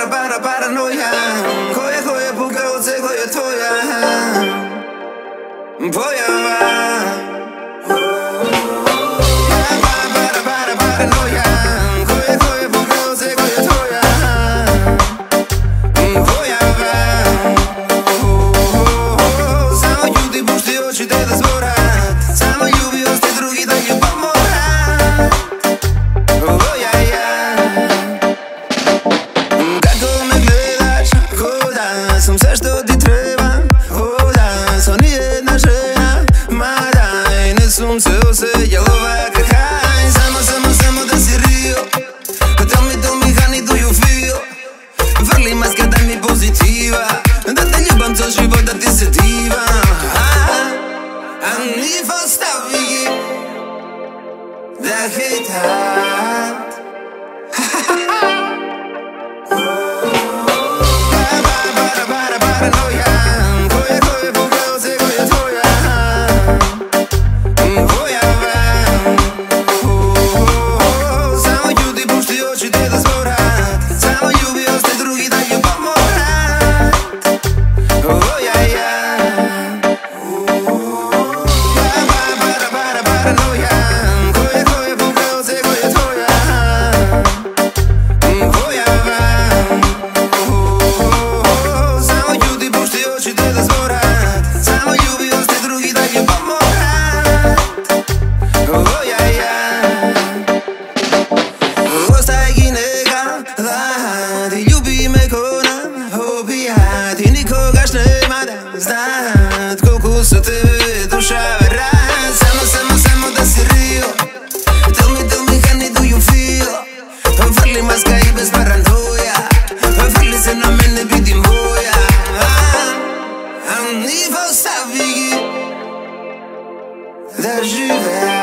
paranoja. Koje pukavce, koje tvoja pojava. Paranoja. Koje pukavce, koje tvoja pojava. Samo ljudi pušti oči te da zborat. Samo ljubi ostaje drugi da ljubav morat. Kako me gledaš, ko da sam sve što ti treba. O da sam nijedna žena, mada i ne sam se osjećal ovakav haj. Samo da si real. Tell me honey, do you feel? Vrli maska, daj mi pozitiva. Da te ljubam cel život, da ti se divam. A ni postavi da hejtat. Paranoja. Koje pukavce, koje tvoja pojava. Samo ljudi pušti oči te da zborat. Samo ljubi ostaje drugi da ljubav morat. Paranoja. Koje pukavce, koje tvoja pojava. Samo ljudi pušti oči te da zborat. Samo ljubi ostaje drugi da ljubav morat. Ostaje i neka da ti ljubi me ko nam opijat. I nikogaš nema da znat koliko su tebe duša verat. Samo da si real. Tell me honey, do you feel? Vrli maska i bez paranoja. Vrli se na mene, biti moja. A ni postavi da žive.